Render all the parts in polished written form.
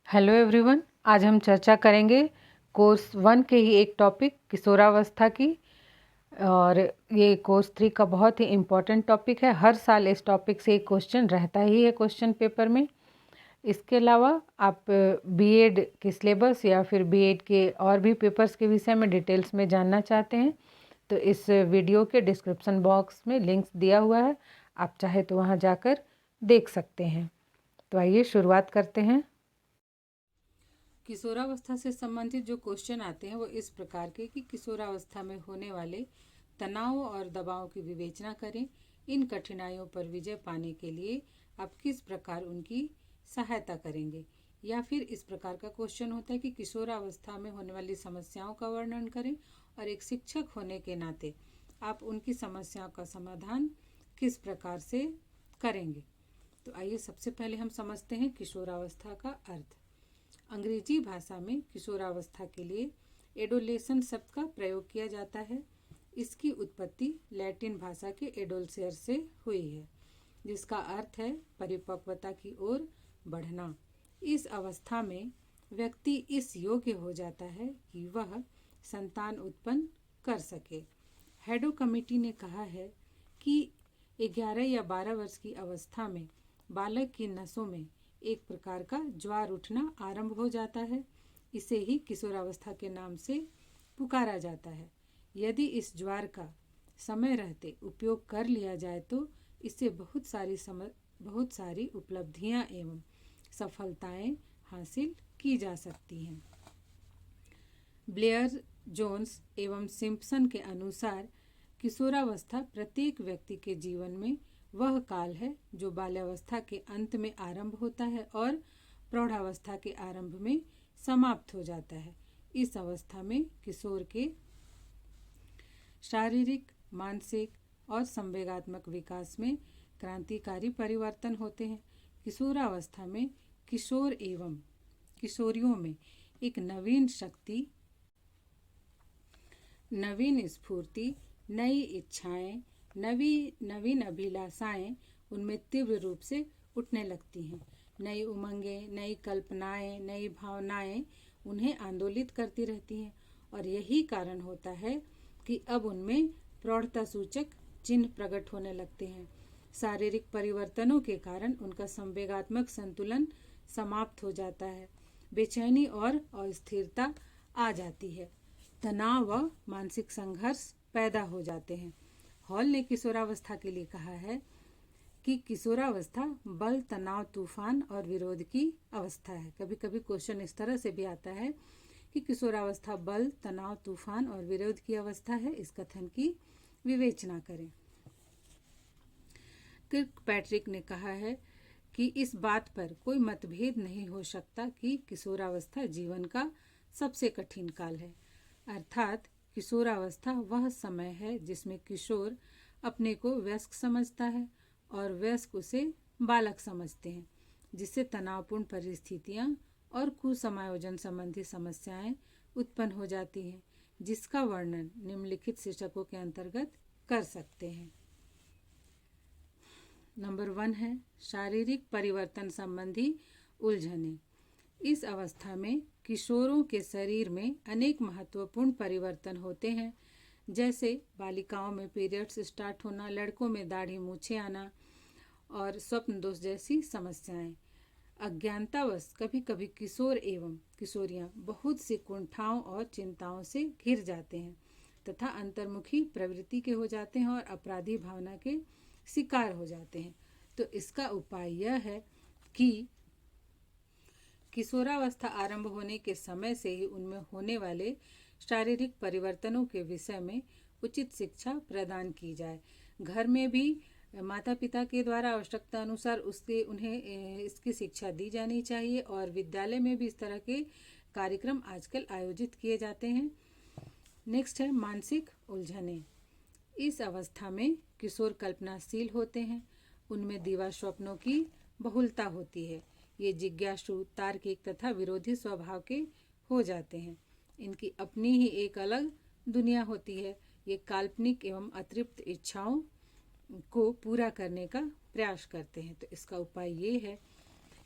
Hello everyone, आज हम चर्चा करेंगे कोर्स 1 के ही एक टॉपिक किशोरावस्था की। और ये कोर्स 3 का बहुत ही इम्पोर्टेंट टॉपिक है। हर साल इस टॉपिक से एक क्वेश्चन रहता ही है क्वेश्चन पेपर में। इसके अलावा आप बीएड के सिलेबस या फिर बीएड के और भी पेपर्स के विषय में डिटेल्स में जानना चाहते हैं तो इस वीडियो के डिस्क्रिप्शन बॉक्स में लिंक्स दिया हुआ है, आप चाहे तो वहाँ जाकर देख सकते हैं। तो आइए शुरुआत करते हैं। किशोरावस्था से संबंधित जो क्वेश्चन आते हैं वो इस प्रकार के कि किशोरावस्था में होने वाले तनाव और दबाव की विवेचना करें। इन कठिनाइयों पर विजय पाने के लिए आप किस प्रकार उनकी सहायता करेंगे। या फिर इस प्रकार का क्वेश्चन होता है कि किशोरावस्था में होने वाली समस्याओं का वर्णन करें और एक शिक्षक होने के नाते आप उनकी समस्याओं का समाधान किस प्रकार से करेंगे। तो आइए सबसे पहले हम समझते हैं किशोरावस्था का अर्थ। अंग्रेजी भाषा में किशोरावस्था के लिए एडोलेशन शब्द का प्रयोग किया जाता है। इसकी उत्पत्ति लैटिन भाषा के एडोलसेर से हुई है, जिसका अर्थ है परिपक्वता की ओर बढ़ना। इस अवस्था में व्यक्ति इस योग्य हो जाता है कि वह संतान उत्पन्न कर सके। हेडो कमेटी ने कहा है कि 11 या 12 वर्ष की अवस्था में बालक की नसों में एक प्रकार का ज्वार उठना आरंभ हो जाता है। इसे ही किशोरावस्था के नाम से पुकारा जाता है। यदि इस ज्वार का समय रहते उपयोग कर लिया जाए तो इससे बहुत सारी उपलब्धियां एवं सफलताएं हासिल की जा सकती हैं। ब्लेयर, जोन्स एवं सिम्पसन के अनुसार किशोरावस्था प्रत्येक व्यक्ति के जीवन में वह काल है जो बाल्यावस्था के अंत में आरंभ होता है और प्रौढ़ावस्था के आरंभ में समाप्त हो जाता है। इस अवस्था में किशोर के शारीरिक, मानसिक और संवेगात्मक विकास में क्रांतिकारी परिवर्तन होते हैं। किशोरावस्था में किशोर एवं किशोरियों में एक नवीन शक्ति, नवीन स्फूर्ति, नई इच्छाएं, नवीन अभिलाषाएं उनमें तीव्र रूप से उठने लगती हैं। नई उमंगें, नई कल्पनाएं, नई भावनाएं उन्हें आंदोलित करती रहती हैं और यही कारण होता है कि अब उनमें प्रौढ़ता सूचक चिन्ह प्रकट होने लगते हैं। शारीरिक परिवर्तनों के कारण उनका संवेगात्मक संतुलन समाप्त हो जाता है। बेचैनी और अस्थिरता आ जाती है। तनाव व मानसिक संघर्ष पैदा हो जाते हैं। हॉल ने किशोरावस्था के लिए कहा है कि किशोरावस्था बल, तनाव, तूफान और विरोध की अवस्था है। कभी कभी क्वेश्चन इस तरह से भी आता है कि किशोरावस्था बल, तनाव, तूफान और विरोध की अवस्था है। इस कथन की विवेचना करें। किर्कपैट्रिक ने कहा है कि इस बात पर कोई मतभेद नहीं हो सकता कि किशोरावस्था जीवन का सबसे कठिन काल है। अर्थात किशोरावस्था वह समय है जिसमें किशोर अपने को वयस्क समझता है और वयस्क उसे बालक समझते हैं, जिससे तनावपूर्ण परिस्थितियां और कुसमायोजन संबंधी समस्याएं उत्पन्न हो जाती हैं, जिसका वर्णन निम्नलिखित शीर्षकों के अंतर्गत कर सकते हैं। नंबर 1 है शारीरिक परिवर्तन संबंधी उलझनें। इस अवस्था में किशोरों के शरीर में अनेक महत्वपूर्ण परिवर्तन होते हैं, जैसे बालिकाओं में पीरियड्स स्टार्ट होना, लड़कों में दाढ़ी मूछें आना और स्वप्न दोष जैसी समस्याएं। अज्ञानतावश कभी कभी किशोर एवं किशोरियां बहुत सी कुंठाओं और चिंताओं से घिर जाते हैं तथा अंतर्मुखी प्रवृत्ति के हो जाते हैं और अपराधी भावना के शिकार हो जाते हैं। तो इसका उपाय यह है कि किशोरावस्था आरंभ होने के समय से ही उनमें होने वाले शारीरिक परिवर्तनों के विषय में उचित शिक्षा प्रदान की जाए। घर में भी माता पिता के द्वारा आवश्यकता अनुसार उन्हें इसकी शिक्षा दी जानी चाहिए और विद्यालय में भी इस तरह के कार्यक्रम आजकल आयोजित किए जाते हैं। नेक्स्ट है मानसिक उलझनें। इस अवस्था में किशोर कल्पनाशील होते हैं। उनमें दीवा स्वप्नों की बहुलता होती है। ये जिज्ञासु, तार्किक तथा विरोधी स्वभाव के हो जाते हैं। इनकी अपनी ही एक अलग दुनिया होती है। ये काल्पनिक एवं अतृप्त इच्छाओं को पूरा करने का प्रयास करते हैं। तो इसका उपाय ये है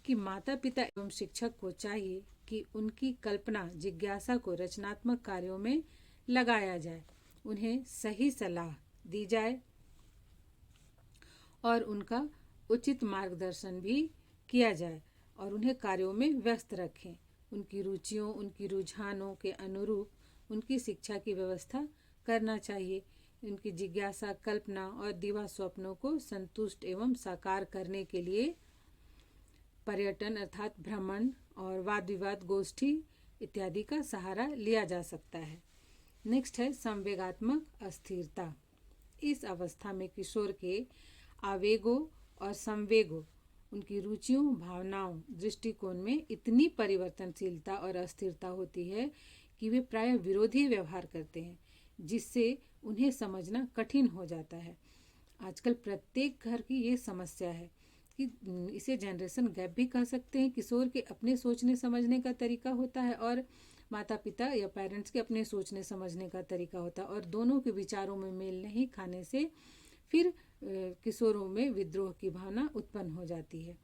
कि माता पिता एवं शिक्षक को चाहिए कि उनकी कल्पना जिज्ञासा को रचनात्मक कार्यों में लगाया जाए, उन्हें सही सलाह दी जाए और उनका उचित मार्गदर्शन भी किया जाए और उन्हें कार्यों में व्यस्त रखें। उनकी रुचियों, उनकी रुझानों के अनुरूप उनकी शिक्षा की व्यवस्था करना चाहिए। उनकी जिज्ञासा, कल्पना और दिवा स्वप्नों को संतुष्ट एवं साकार करने के लिए पर्यटन अर्थात भ्रमण और वाद विवाद गोष्ठी इत्यादि का सहारा लिया जा सकता है। नेक्स्ट है संवेगात्मक अस्थिरता। इस अवस्था में किशोर के आवेगों और संवेगों, उनकी रुचियों, भावनाओं, दृष्टिकोण में इतनी परिवर्तनशीलता और अस्थिरता होती है कि वे प्रायः विरोधी व्यवहार करते हैं, जिससे उन्हें समझना कठिन हो जाता है। आजकल प्रत्येक घर की ये समस्या है कि इसे जनरेशन गैप भी कह सकते हैं। किशोर के अपने सोचने समझने का तरीका होता है और माता पिता या पेरेंट्स के अपने सोचने समझने का तरीका होता है, और दोनों के विचारों में मेल नहीं खाने से फिर किशोरों में विद्रोह की भावना उत्पन्न हो जाती है।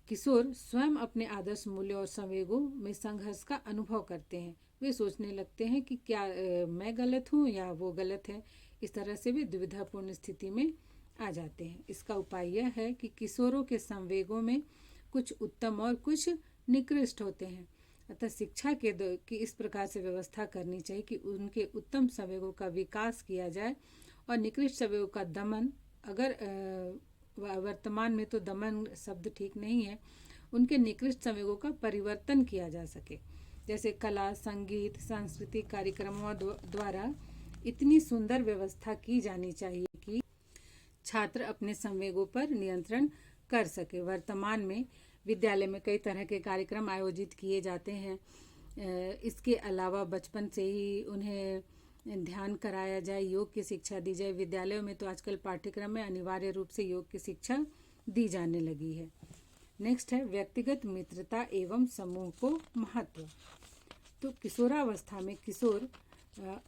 किशोर स्वयं अपने आदर्श मूल्यों और संवेगों में संघर्ष का अनुभव करते हैं। वे सोचने लगते हैं कि क्या मैं गलत हूँ या वो गलत है। इस तरह से वे दुविधापूर्ण स्थिति में आ जाते हैं। इसका उपाय यह है कि किशोरों के संवेगों में कुछ उत्तम और कुछ निकृष्ट होते हैं, अतः शिक्षा की इस प्रकार से व्यवस्था करनी चाहिए कि उनके उत्तम संवेगों का विकास किया जाए और निकृष्ट संवेगों का दमन, अगर वर्तमान में तो दमन शब्द ठीक नहीं है, उनके निकृष्ट संवेगों का परिवर्तन किया जा सके। जैसे कला, संगीत, सांस्कृतिक कार्यक्रमों द्वारा इतनी सुंदर व्यवस्था की जानी चाहिए कि छात्र अपने संवेगों पर नियंत्रण कर सके। वर्तमान में विद्यालय में कई तरह के कार्यक्रम आयोजित किए जाते हैं। इसके अलावा बचपन से ही उन्हें ध्यान कराया जाए, योग की शिक्षा दी जाए। विद्यालयों में तो आजकल पाठ्यक्रम में अनिवार्य रूप से योग की शिक्षा दी जाने लगी है। नेक्स्ट है व्यक्तिगत मित्रता एवं समूह को महत्व। तो किशोरावस्था में किशोर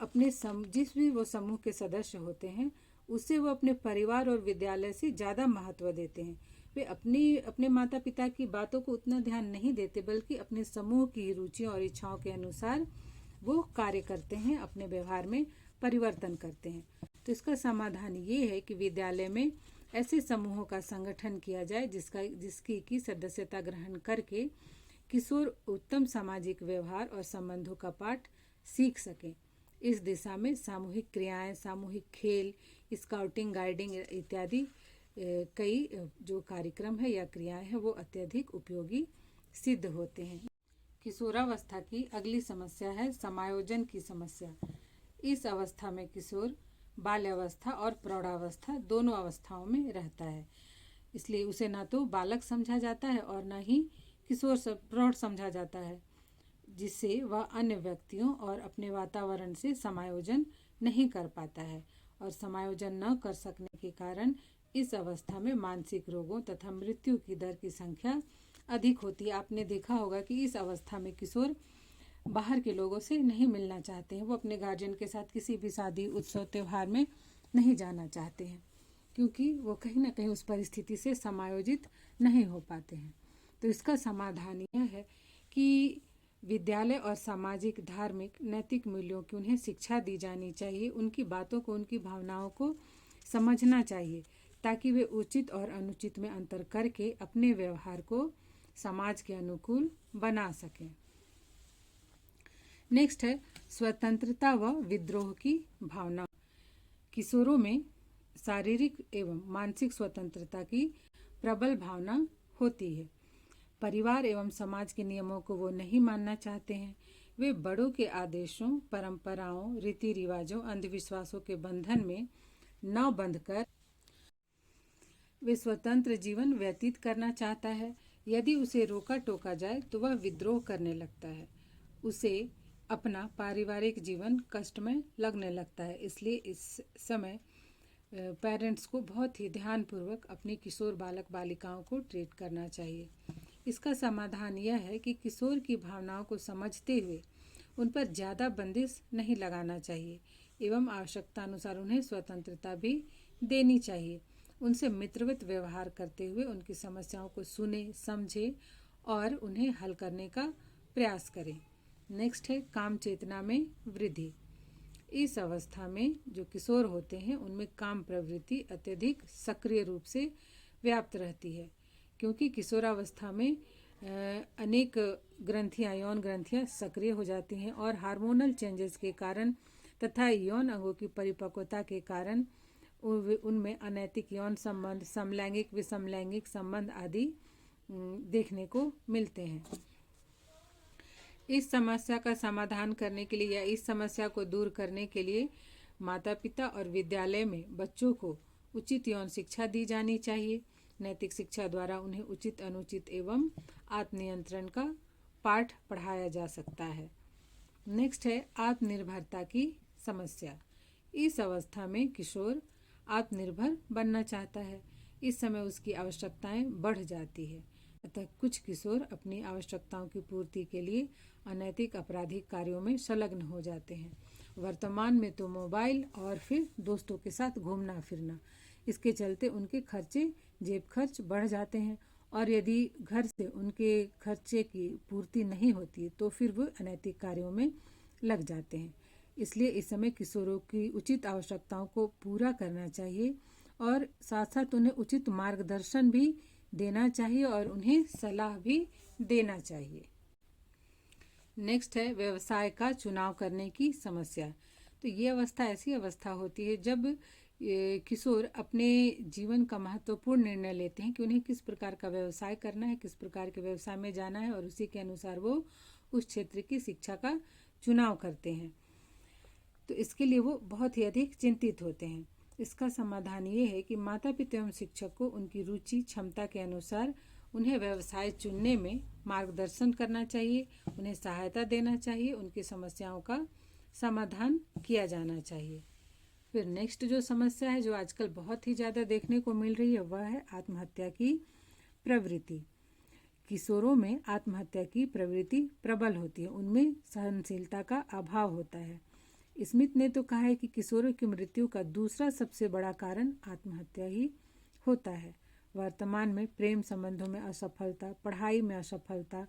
अपने जिस भी वो समूह के सदस्य होते हैं उससे वो अपने परिवार और विद्यालय से ज़्यादा महत्व देते हैं। वे अपने माता पिता की बातों को उतना ध्यान नहीं देते, बल्कि अपने समूह की रुचियों और इच्छाओं के अनुसार वो कार्य करते हैं, अपने व्यवहार में परिवर्तन करते हैं। तो इसका समाधान ये है कि विद्यालय में ऐसे समूहों का संगठन किया जाए जिसकी सदस्यता ग्रहण करके किशोर उत्तम सामाजिक व्यवहार और संबंधों का पाठ सीख सकें। इस दिशा में सामूहिक क्रियाएं, सामूहिक खेल, स्काउटिंग, गाइडिंग इत्यादि कई जो कार्यक्रम है या क्रियाएं हैं वो अत्यधिक उपयोगी सिद्ध होते हैं। किशोरावस्था की अगली समस्या है समायोजन की समस्या। इस अवस्था में किशोर बाल्यावस्था और प्रौढ़ावस्था दोनों अवस्थाओं में रहता है, इसलिए उसे ना तो बालक समझा जाता है और ना ही किशोर प्रौढ़ समझा जाता है, जिससे वह अन्य व्यक्तियों और अपने वातावरण से समायोजन नहीं कर पाता है। और समायोजन न कर सकने के कारण इस अवस्था में मानसिक रोगों तथा मृत्यु की दर की संख्या अधिक होती है। आपने देखा होगा कि इस अवस्था में किशोर बाहर के लोगों से नहीं मिलना चाहते हैं, वो अपने गार्जियन के साथ किसी भी शादी, उत्सव, त्यौहार में नहीं जाना चाहते हैं, क्योंकि वो कहीं ना कहीं उस परिस्थिति से समायोजित नहीं हो पाते हैं। तो इसका समाधान यह है कि विद्यालय और सामाजिक, धार्मिक, नैतिक मूल्यों की उन्हें शिक्षा दी जानी चाहिए। उनकी बातों को, उनकी भावनाओं को समझना चाहिए ताकि वे उचित और अनुचित में अंतर करके अपने व्यवहार को समाज के अनुकूल बना सकें। नेक्स्ट है स्वतंत्रता व विद्रोह की भावना। किशोरों में शारीरिक एवं मानसिक स्वतंत्रता की प्रबल भावना होती है। परिवार एवं समाज के नियमों को वो नहीं मानना चाहते हैं। वे बड़ों के आदेशों, परंपराओं, रीति रिवाजों, अंधविश्वासों के बंधन में न बंधकर वे स्वतंत्र जीवन व्यतीत करना चाहता है। यदि उसे रोका टोका जाए तो वह विद्रोह करने लगता है, उसे अपना पारिवारिक जीवन कष्टमय लगने लगता है। इसलिए इस समय पेरेंट्स को बहुत ही ध्यानपूर्वक अपनी किशोर बालक बालिकाओं को ट्रीट करना चाहिए। इसका समाधान यह है कि किशोर की भावनाओं को समझते हुए उन पर ज़्यादा बंदिश नहीं लगाना चाहिए एवं आवश्यकता अनुसार उन्हें स्वतंत्रता भी देनी चाहिए। उनसे मित्रवत व्यवहार करते हुए उनकी समस्याओं को सुने, समझे और उन्हें हल करने का प्रयास करें। नेक्स्ट है काम चेतना में वृद्धि। इस अवस्था में जो किशोर होते हैं उनमें काम प्रवृत्ति अत्यधिक सक्रिय रूप से व्याप्त रहती है, क्योंकि किशोरावस्था में अनेक ग्रंथियां, यौन ग्रंथियां सक्रिय हो जाती हैं और हार्मोनल चेंजेस के कारण तथा यौन अंगों की परिपक्वता के कारण उनमें अनैतिक यौन संबंध, समलैंगिक, विसमलैंगिक संबंध आदि देखने को मिलते हैं। इस समस्या का समाधान करने के लिए या इस समस्या को दूर करने के लिए माता पिता और विद्यालय में बच्चों को उचित यौन शिक्षा दी जानी चाहिए। नैतिक शिक्षा द्वारा उन्हें उचित, अनुचित एवं आत्मनियंत्रण का पाठ पढ़ाया जा सकता है। नेक्स्ट है आत्मनिर्भरता की समस्या। इस अवस्था में किशोर आत्मनिर्भर बनना चाहता है। इस समय उसकी आवश्यकताएं बढ़ जाती है, अतः कुछ किशोर अपनी आवश्यकताओं की पूर्ति के लिए अनैतिक आपराधिक कार्यों में संलग्न हो जाते हैं। वर्तमान में तो मोबाइल और फिर दोस्तों के साथ घूमना फिरना, इसके चलते उनके खर्चे, जेब खर्च बढ़ जाते हैं और यदि घर से उनके खर्चे की पूर्ति नहीं होती तो फिर वो अनैतिक कार्यों में लग जाते हैं। इसलिए इस समय किशोरों की उचित आवश्यकताओं को पूरा करना चाहिए और साथ साथ उन्हें उचित मार्गदर्शन भी देना चाहिए और उन्हें सलाह भी देना चाहिए। नेक्स्ट है व्यवसाय का चुनाव करने की समस्या। तो ये अवस्था ऐसी अवस्था होती है जब किशोर अपने जीवन का महत्वपूर्ण निर्णय लेते हैं कि उन्हें किस प्रकार का व्यवसाय करना है, किस प्रकार के व्यवसाय में जाना है और उसी के अनुसार वो उस क्षेत्र की शिक्षा का चुनाव करते हैं। तो इसके लिए वो बहुत ही अधिक चिंतित होते हैं। इसका समाधान ये है कि माता पिता एवं शिक्षक को उनकी रुचि, क्षमता के अनुसार उन्हें व्यवसाय चुनने में मार्गदर्शन करना चाहिए, उन्हें सहायता देना चाहिए, उनकी समस्याओं का समाधान किया जाना चाहिए। फिर नेक्स्ट जो समस्या है जो आजकल बहुत ही ज़्यादा देखने को मिल रही है वह है आत्महत्या की प्रवृत्ति। किशोरों में आत्महत्या की प्रवृत्ति प्रबल होती है, उनमें सहनशीलता का अभाव होता है। स्मिथ ने तो कहा है कि किशोरों की मृत्यु का दूसरा सबसे बड़ा कारण आत्महत्या ही होता है। वर्तमान में प्रेम संबंधों में असफलता, पढ़ाई में असफलता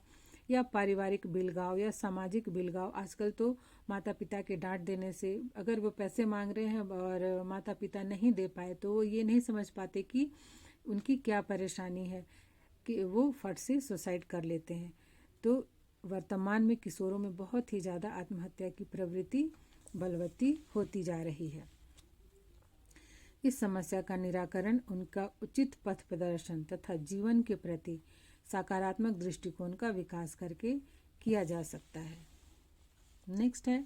या पारिवारिक बिलगाव या सामाजिक बिलगाव, आजकल तो माता पिता के डांट देने से अगर वो पैसे मांग रहे हैं और माता पिता नहीं दे पाए तो वो ये नहीं समझ पाते कि उनकी क्या परेशानी है कि वो फट से सुसाइड कर लेते हैं। तो वर्तमान में किशोरों में बहुत ही ज़्यादा आत्महत्या की प्रवृत्ति बलवती होती जा रही है। इस समस्या का निराकरण उनका उचित पथ प्रदर्शन तथा जीवन के प्रति सकारात्मक दृष्टिकोण का विकास करके किया जा सकता है। नेक्स्ट है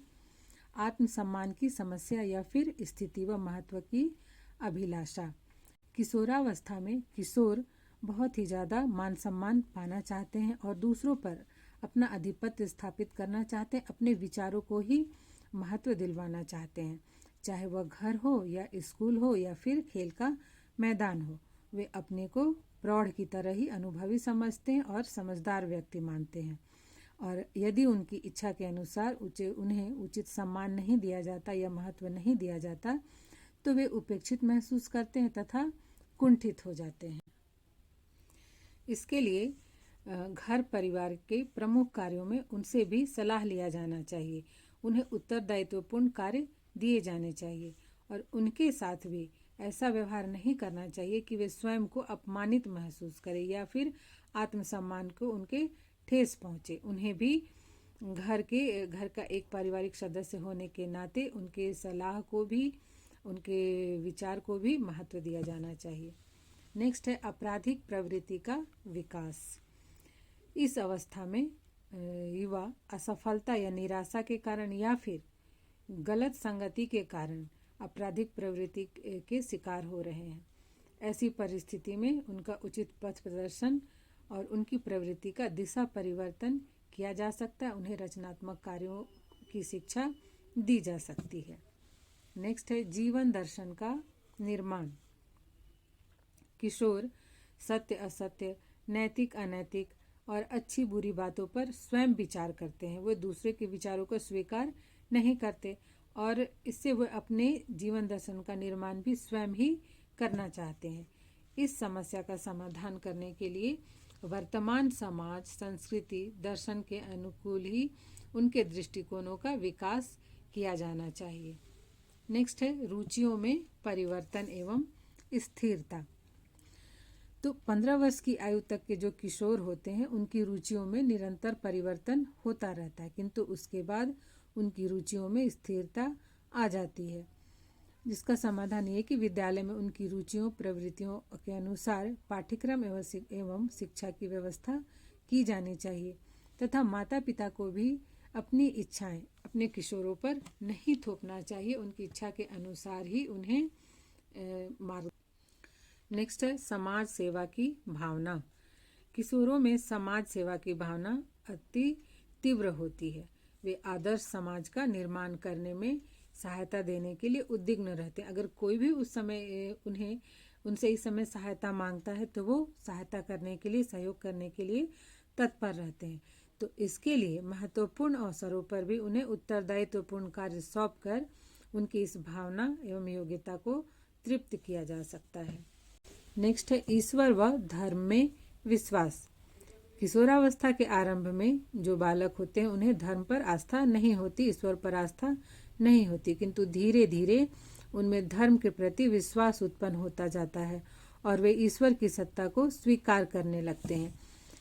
आत्मसम्मान की समस्या या फिर स्थिति व महत्व की अभिलाषा। किशोरावस्था में किशोर बहुत ही ज़्यादा मान सम्मान पाना चाहते हैं और दूसरों पर अपना आधिपत्य स्थापित करना चाहते हैं, अपने विचारों को ही महत्व दिलवाना चाहते हैं, चाहे वह घर हो या स्कूल हो या फिर खेल का मैदान हो। वे अपने को प्रौढ़ की तरह ही अनुभवी समझते हैं और समझदार व्यक्ति मानते हैं और यदि उनकी इच्छा के अनुसार उन्हें उचित सम्मान नहीं दिया जाता या महत्व नहीं दिया जाता तो वे उपेक्षित महसूस करते हैं तथा कुंठित हो जाते हैं। इसके लिए घर परिवार के प्रमुख कार्यों में उनसे भी सलाह लिया जाना चाहिए, उन्हें उत्तरदायित्वपूर्ण कार्य दिए जाने चाहिए और उनके साथ भी ऐसा व्यवहार नहीं करना चाहिए कि वे स्वयं को अपमानित महसूस करें या फिर आत्मसम्मान को उनके ठेस पहुँचे। उन्हें भी घर का एक पारिवारिक सदस्य होने के नाते उनके सलाह को भी, उनके विचार को भी महत्व दिया जाना चाहिए। नेक्स्ट है आपराधिक प्रवृत्ति का विकास। इस अवस्था में युवा असफलता या निराशा के कारण या फिर गलत संगति के कारण आपराधिक प्रवृत्ति के शिकार हो रहे हैं। ऐसी परिस्थिति में उनका उचित पथ प्रदर्शन और उनकी प्रवृत्ति का दिशा परिवर्तन किया जा सकता है, उन्हें रचनात्मक कार्यों की शिक्षा दी जा सकती है। नेक्स्ट है जीवन दर्शन का निर्माण। किशोर सत्य असत्य, नैतिक अनैतिक और अच्छी बुरी बातों पर स्वयं विचार करते हैं, वे दूसरे के विचारों को स्वीकार नहीं करते और इससे वे अपने जीवन दर्शन का निर्माण भी स्वयं ही करना चाहते हैं। इस समस्या का समाधान करने के लिए वर्तमान समाज, संस्कृति, दर्शन के अनुकूल ही उनके दृष्टिकोणों का विकास किया जाना चाहिए। नेक्स्ट है रुचियों में परिवर्तन एवं स्थिरता। तो 15 वर्ष की आयु तक के जो किशोर होते हैं उनकी रुचियों में निरंतर परिवर्तन होता रहता है, किंतु उसके बाद उनकी रुचियों में स्थिरता आ जाती है, जिसका समाधान ये कि विद्यालय में उनकी रुचियों प्रवृत्तियों के अनुसार पाठ्यक्रम एवं शिक्षा की व्यवस्था की जानी चाहिए तथा माता पिता को भी अपनी इच्छाएं अपने किशोरों पर नहीं थोपना चाहिए, उनकी इच्छा के अनुसार ही उन्हें मार्ग। नेक्स्ट है समाज सेवा की भावना। किशोरों में समाज सेवा की भावना अति तीव्र होती है। वे आदर्श समाज का निर्माण करने में सहायता देने के लिए उद्विग्न रहते हैं। अगर कोई भी उस समय उनसे इस समय सहायता मांगता है तो वो सहायता करने के लिए, सहयोग करने के लिए तत्पर रहते हैं। तो इसके लिए महत्वपूर्ण अवसरों पर भी उन्हें उत्तरदायित्वपूर्ण कार्य सौंपकर उनकी इस भावना एवं योग्यता को तृप्त किया जा सकता है। नेक्स्ट है ईश्वर व धर्म में विश्वास। किशोरावस्था के आरंभ में जो बालक होते हैं उन्हें धर्म पर आस्था नहीं होती, ईश्वर पर आस्था नहीं होती, किंतु धीरे धीरे उनमें धर्म के प्रति विश्वास उत्पन्न होता जाता है और वे ईश्वर की सत्ता को स्वीकार करने लगते हैं।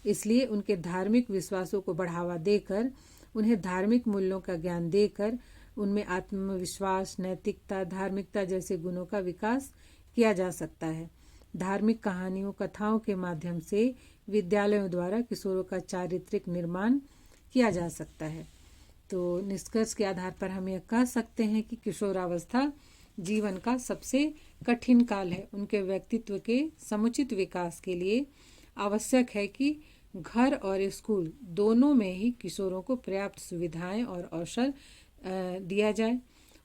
इसलिए उनके धार्मिक विश्वासों को बढ़ावा देकर, उन्हें धार्मिक मूल्यों का ज्ञान देकर उनमें आत्मविश्वास, नैतिकता, धार्मिकता जैसे गुणों का विकास किया जा सकता है। धार्मिक कहानियों, कथाओं के माध्यम से विद्यालयों द्वारा किशोरों का चारित्रिक निर्माण किया जा सकता है। तो निष्कर्ष के आधार पर हम यह कह सकते हैं कि किशोरावस्था जीवन का सबसे कठिन काल है। उनके व्यक्तित्व के समुचित विकास के लिए आवश्यक है कि घर और स्कूल दोनों में ही किशोरों को पर्याप्त सुविधाएं और अवसर दिया जाए,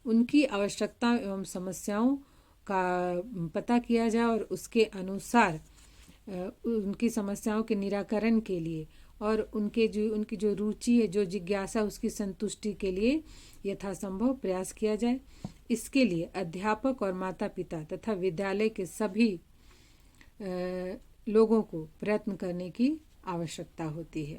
उनकी आवश्यकताओं एवं समस्याओं का पता किया जाए और उसके अनुसार उनकी समस्याओं के निराकरण के लिए और उनकी जो रुचि है, जो जिज्ञासा, उसकी संतुष्टि के लिए यथासंभव प्रयास किया जाए। इसके लिए अध्यापक और माता पिता तथा विद्यालय के सभी लोगों को प्रयत्न करने की आवश्यकता होती है।